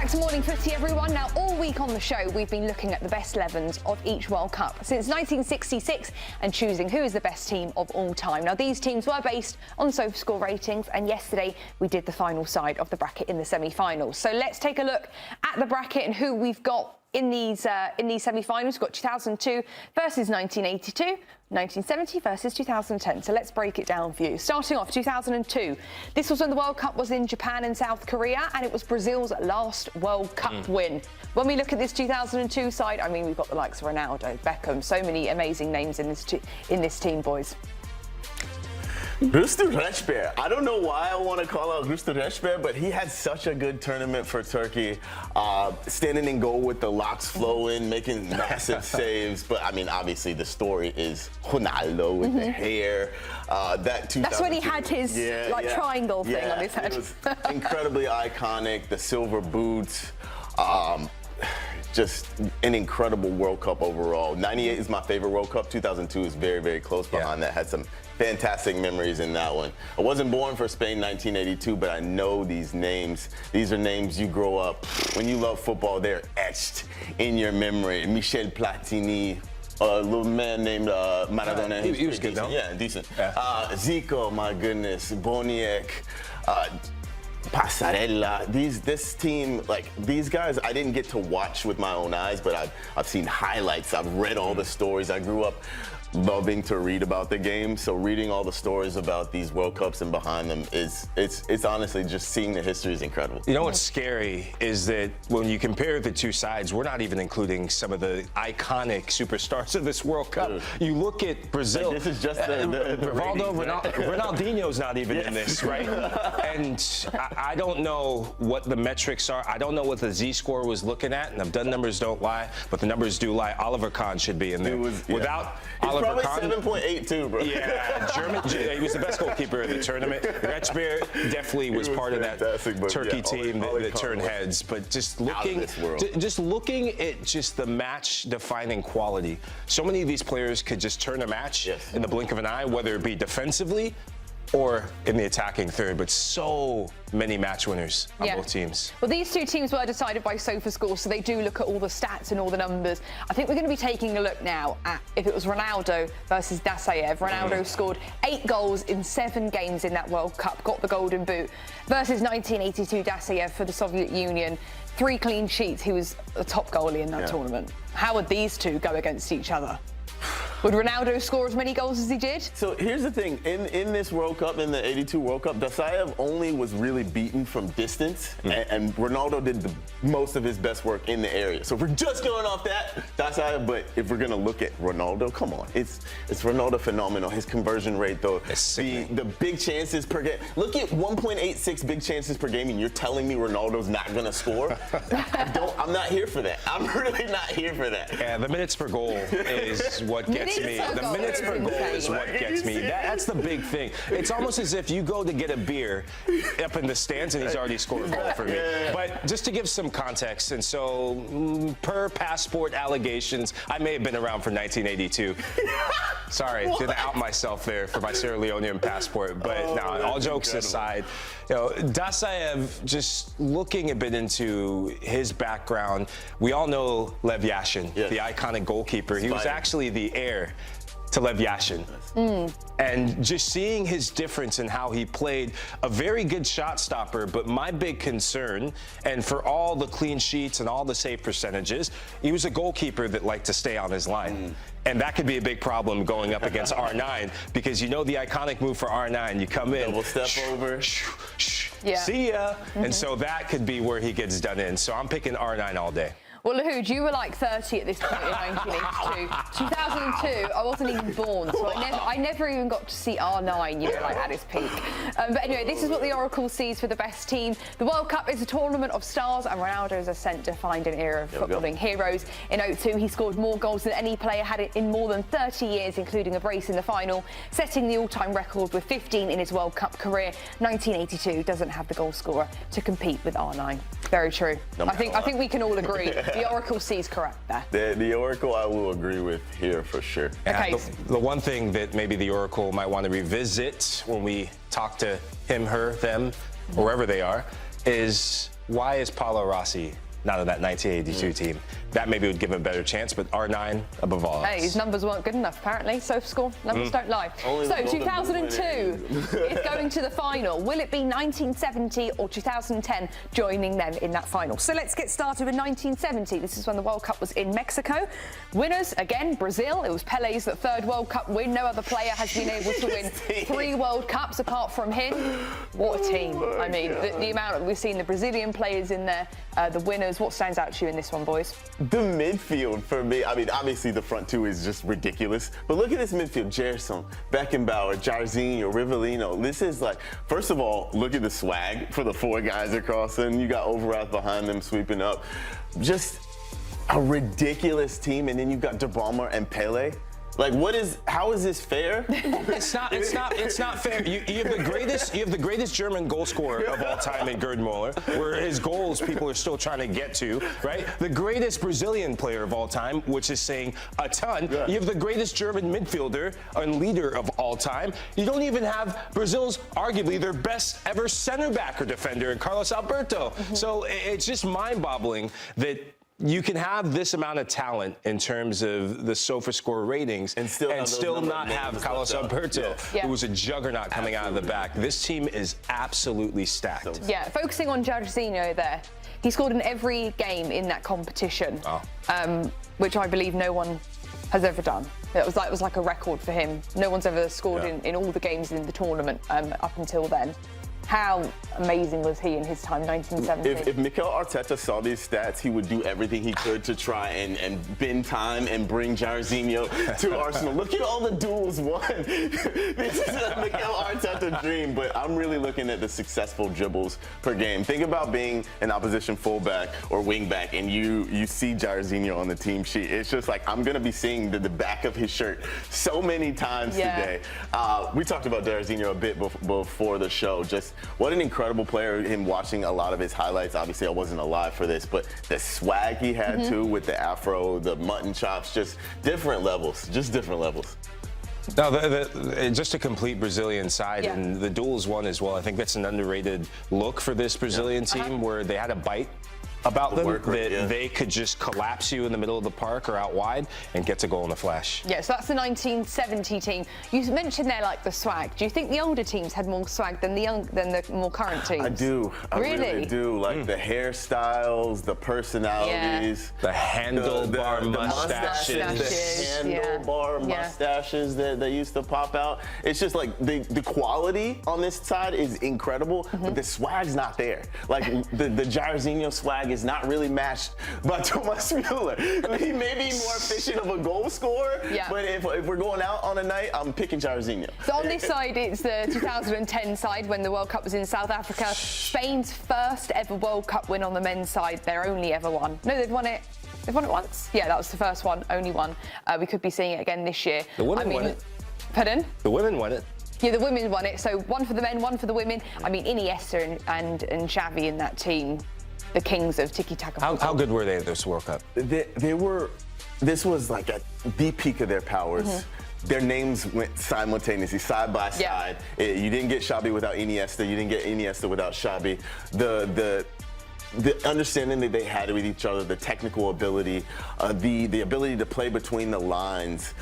back to Morning Footy, everyone. Now, all week on the show, we've been looking at the best 11s of each World Cup since 1966 and choosing who is the best team of all time. Now, these teams were based on SofaScore ratings, and yesterday we did the final side of the bracket in the semi-finals. So let's take a look at the bracket and who we've got in these semi-finals. We've got 2002 versus 1982. 1970 versus 2010. So let's break it down for you. Starting off 2002. This was when the World Cup was in Japan and South Korea, and it was Brazil's last World Cup win. When we look at this 2002 side, I mean, we've got the likes of Ronaldo, Beckham, so many amazing names in this team, boys. Rüstü Reçber. I don't know why I want to call out Rüstü Reçber, but he had such a good tournament for Turkey. Standing in goal with the locks flowing, making massive saves. But, I mean, obviously the story is Ronaldo with the hair. That's when he had his triangle thing on his head. It was incredibly iconic. The silver boots. Just an incredible World Cup overall. 98 is my favorite World Cup. 2002 is very, very close behind that. Had some fantastic memories in that one. I wasn't born for Spain 1982, but I know these names. These are names you grow up. When you love football, they're etched in your memory. Michel Platini, a little man named Maradona. He was good, though. Yeah, decent. Yeah. Zico, my goodness. Boniek. Passarella, this team, like these guys, I didn't get to watch with my own eyes, but I've seen highlights. I've read all the stories. I grew up loving to read about the game, so reading all the stories about these World Cups and behind them it's honestly just seeing the history is incredible. You know what's scary is that when you compare the two sides, we're not even including some of the iconic superstars of this World Cup. Dude. You look at Brazil. Like, this is just the Rivaldo, ratings, right? Ronaldinho's not even in this, right? And I don't know what the metrics are. I don't know what the Z-score was looking at, and I've done numbers don't lie, but the numbers do lie. Oliver Kahn should be in there. Without Oliver probably Kahn, 7.82, bro. Yeah, he was the best goalkeeper of the tournament. Reçber definitely was part of that Turkey team that turned heads. But just looking at just the match-defining quality. So many of these players could just turn a match in the blink of an eye, whether it be defensively or in the attacking third, but so many match winners on both teams. Well, these two teams were decided by SofaScore, so they do look at all the stats and all the numbers. I think we're going to be taking a look now at if it was Ronaldo versus Dasayev. Ronaldo scored 8 goals in 7 games in that World Cup, got the Golden Boot, versus 1982 Dasayev for the Soviet Union. 3 clean sheets. He was the top goalie in that tournament. How would these two go against each other? Would Ronaldo score as many goals as he did? So here's the thing. In this World Cup, in the 82 World Cup, Dasayev only was really beaten from distance, and Ronaldo did most of his best work in the area. So if we're just going off that, Dasayev, but if we're going to look at Ronaldo, come on. It's Ronaldo phenomenal. His conversion rate, though, the big chances per game. Look at 1.86 big chances per game, and you're telling me Ronaldo's not going to score? I'm not here for that. I'm really not here for that. Yeah, the minutes per goal is what gets me. The minutes per goal is what gets me. That's the big thing. It's almost as if you go to get a beer up in the stands and he's already scored a goal for me. But just to give some context, and so per passport allegations, I may have been around for 1982. Sorry, didn't out myself there for my Sierra Leonean passport. But all jokes aside, you know, Dasayev, just looking a bit into his background, we all know Lev Yashin, the iconic goalkeeper. He was actually the heir to Lev Yashin. And just seeing his difference in how he played, a very good shot stopper, but my big concern, and for all the clean sheets and all the save percentages, he was a goalkeeper that liked to stay on his line. And that could be a big problem going up against R9, because you know the iconic move for R9, you come in, double step over, see ya. And so that could be where he gets done in. So I'm picking R9 all day. Well, Lahoud, you were like 30 at this point in 1982. 2002, I wasn't even born, so I never even got to see R9, you know, like at his peak. But anyway, this is what the Oracle sees for the best team. The World Cup is a tournament of stars, and Ronaldo's ascent defined an era of footballing heroes. In 2002, he scored more goals than any player had in more than 30 years, including a brace in the final, setting the all-time record with 15 in his World Cup career. 1982 doesn't have the goal scorer to compete with R9. Very true. I think we can all agree. The Oracle sees correct there. The Oracle I will agree with here for sure. Okay. The one thing that maybe the Oracle might want to revisit when we talk to him, her, them, wherever they are, is why is Paulo Rossi not in that 1982 team? That maybe would give him a better chance, but R9 above all else. Hey, his numbers weren't good enough, apparently. SofaScore, numbers don't lie. Only So, the Golden 2002 is going to the final. Will it be 1970 or 2010 joining them in that final? So let's get started with 1970. This is when the World Cup was in Mexico. Winners, again, Brazil. It was Pele's third World Cup win. No other player has been able to win 3 World Cups apart from him. What a team. I mean, the amount that we've seen the Brazilian players in there, the winners. What stands out to you in this one, boys? The midfield for me, I mean, obviously the front two is just ridiculous. But look at this midfield: Gerson, Beckenbauer, Jairzinho, Rivellino. This is like, first of all, look at the swag for the 4 guys across them. You got Overath behind them sweeping up. Just a ridiculous team. And then you've got De Balmer and Pele. Like, how is this fair? It's not fair. You have the greatest German goal scorer of all time in Gerd Müller, where his goals people are still trying to get to, right? The greatest Brazilian player of all time, which is saying a ton. Yeah. You have the greatest German midfielder and leader of all time. You don't even have Brazil's arguably their best ever center back or defender in Carlos Alberto. So it's just mind-boggling that you can have this amount of talent in terms of the SofaScore ratings and still not have Carlos Alberto, who was a juggernaut coming out of the back. This team is absolutely stacked. Yeah, focusing on Jairzinho there, he scored in every game in that competition, which I believe no one has ever done. It was like a record for him. No one's ever scored in all the games in the tournament up until then. How amazing was he in his time, 1970? If Mikel Arteta saw these stats, he would do everything he could to try and bend time and bring Jairzinho to Arsenal. Look at all the duels won. This is a Mikel Arteta dream, but I'm really looking at the successful dribbles per game. Think about being an opposition fullback or wingback, and you see Jairzinho on the team sheet. It's just like, I'm going to be seeing the back of his shirt so many times today. We talked about Jairzinho a bit before the show. Just what an incredible player. Him watching a lot of his highlights. Obviously, I wasn't alive for this, but the swag he had too, with the afro, the mutton chops, just different levels. Just different levels. No, just a complete Brazilian side, and the duels won as well. I think that's an underrated look for this Brazilian team, where they had a bite about them that they could just collapse you in the middle of the park or out wide and get to goal in a flash. Yeah, so that's the 1970 team. You mentioned there, like, the swag. Do you think the older teams had more swag than the more current teams? I do. I really do. Like the hairstyles, the personalities, the handlebar mustaches, the handlebar mustaches that they used to pop out. It's just like the quality on this side is incredible, but the swag's not there. Like the Jairzinho swag is not really matched by Thomas Müller. He may be more efficient of a goal scorer, but if we're going out on a night, I'm picking Jairzinho. So on this side, it's the 2010 side when the World Cup was in South Africa. Spain's first ever World Cup win on the men's side. Their only ever one. No, they've won it. They've won it once. Yeah, that was the first one, only one. We could be seeing it again this year. The women won it. Pardon? The women won it. Yeah, the women won it. So one for the men, one for the women. I mean, Iniesta and Xavi in that team, the kings of tiki-taka. How good were they at this World Cup? They were. This was like at the peak of their powers. Their names went simultaneously, side by side. You didn't get Xavi without Iniesta. You didn't get Iniesta without Xavi. The understanding that they had with each other, the technical ability, the ability to play between the lines.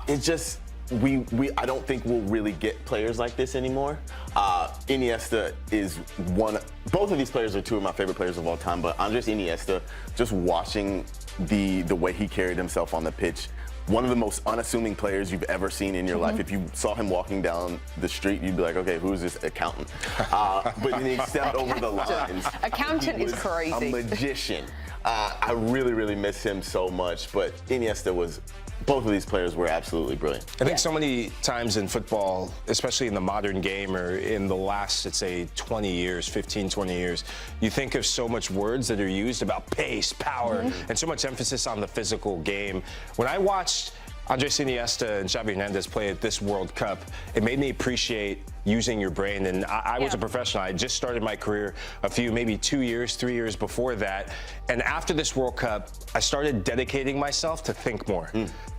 It just. I don't think we'll really get players like this anymore. Iniesta is one. Both of these players are 2 of my favorite players of all time. But Andres Iniesta, just watching the way he carried himself on the pitch, one of the most unassuming players you've ever seen in your life. If you saw him walking down the street, you'd be like, okay, who's this accountant? But then he stepped over the lines. Accountant is crazy. A magician. I really, really miss him so much. But Iniesta was. Both of these players were absolutely brilliant. I think so many times in football, especially in the modern game or in the last, let's say, 20 years, 15, 20 years, you think of so much words that are used about pace, power, and so much emphasis on the physical game. When I watched Andres Iniesta and Xavi Hernandez play at this World Cup, it made me appreciate using your brain. And I was a professional. I just started my career maybe 2 years, 3 years before that. And after this World Cup, I started dedicating myself to think more,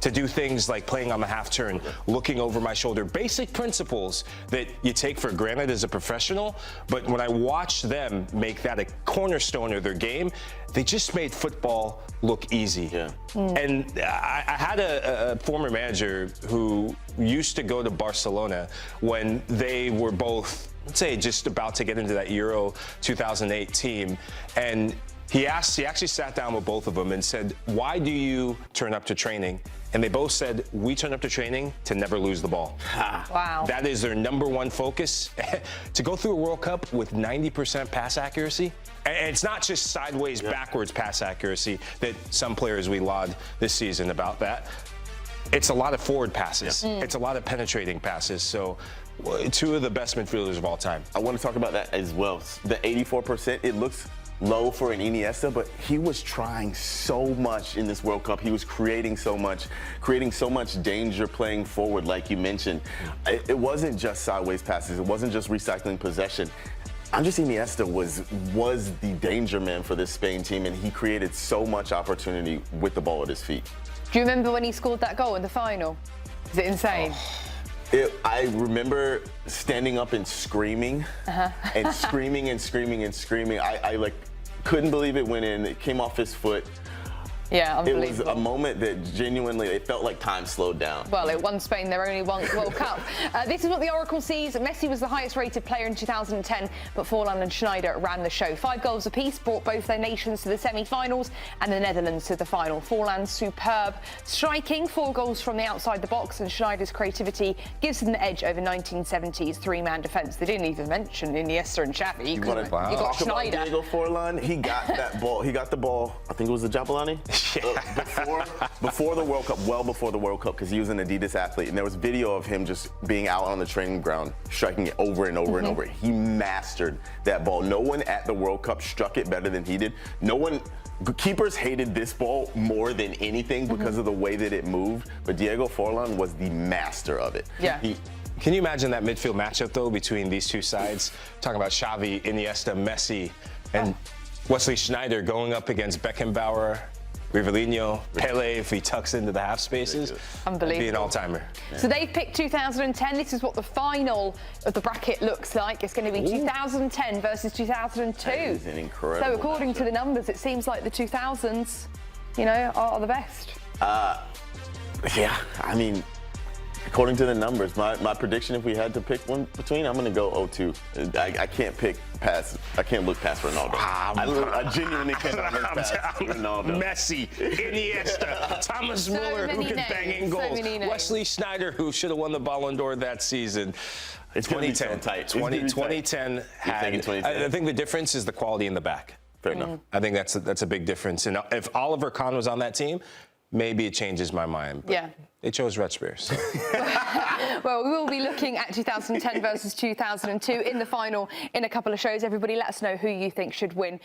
to do things like playing on the half turn, looking over my shoulder, basic principles that you take for granted as a professional. But when I watched them make that a cornerstone of their game, they just made football look easy. Yeah. And I had a former manager who used to go to Barcelona when they were both, let's say, just about to get into that Euro 2008 team. And he actually sat down with both of them and said, why do you turn up to training? And they both said, we turn up to training to never lose the ball. Wow. That is their #1 focus. To go through a World Cup with 90% pass accuracy, and it's not just sideways, backwards pass accuracy that some players we laud this season about that. It's a lot of forward passes. It's a lot of penetrating passes. So 2 of the best midfielders of all time. I want to talk about that as well. The 84%, it looks low for an Iniesta, but he was trying so much in this World Cup. He was creating so much danger playing forward, like you mentioned. It wasn't just sideways passes. It wasn't just recycling possession. Andres Iniesta was the danger man for this Spain team, and he created so much opportunity with the ball at his feet. Do you remember when he scored that goal in the final? Is it insane? I remember standing up and screaming, and screaming and screaming and screaming. I like couldn't believe it went in. It came off his foot. Yeah, unbelievable. It was a moment that genuinely, it felt like time slowed down. Well, it won Spain their only one World Cup. This is what the Oracle sees. Messi was the highest rated player in 2010, but Forlan and Schneider ran the show. 5 goals apiece brought both their nations to the semi-finals and the Netherlands to the final. Forlan's superb striking, 4 goals from the outside the box, and Schneider's creativity gives them the edge over 1970s 3-man defence. They didn't even mention Iniesta and Xavi. You got Schneider. About Diego Forlan? He got that ball. He got the ball. I think it was the Jabalani. Before the World Cup, well before the World Cup, because he was an Adidas athlete, and there was video of him just being out on the training ground, striking it over and over and over. He mastered that ball. No one at the World Cup struck it better than he did. Keepers hated this ball more than anything because of the way that it moved, but Diego Forlan was the master of it. Yeah. Can you imagine that midfield matchup, though, between these two sides? Talking about Xavi, Iniesta, Messi, and Wesley Schneider going up against Beckenbauer, Rivellino, Pele, if he tucks into the half spaces. Unbelievable. Be an all-timer. So they've picked 2010. This is what the final of the bracket looks like. It's going to be 2010 versus 2002. That is an incredible So according to the numbers, it seems like the 2000s, are the best. Yeah, I mean, according to the numbers, my prediction, if we had to pick one between, I'm going to go 0-2. I can't pick past. I can't look past Ronaldo. I genuinely cannot look past Ronaldo. Messi, Iniesta, Thomas Müller, who can bang in goals. Wesley Schneider, who should have won the Ballon d'Or that season. It's 2010. So tight. 2010 had. I think the difference is the quality in the back. Fair enough. I think that's a big difference. And if Oliver Kahn was on that team, maybe it changes my mind. But they chose Red Spears. So. Well, we will be looking at 2010 versus 2002 in the final in a couple of shows. Everybody, let us know who you think should win.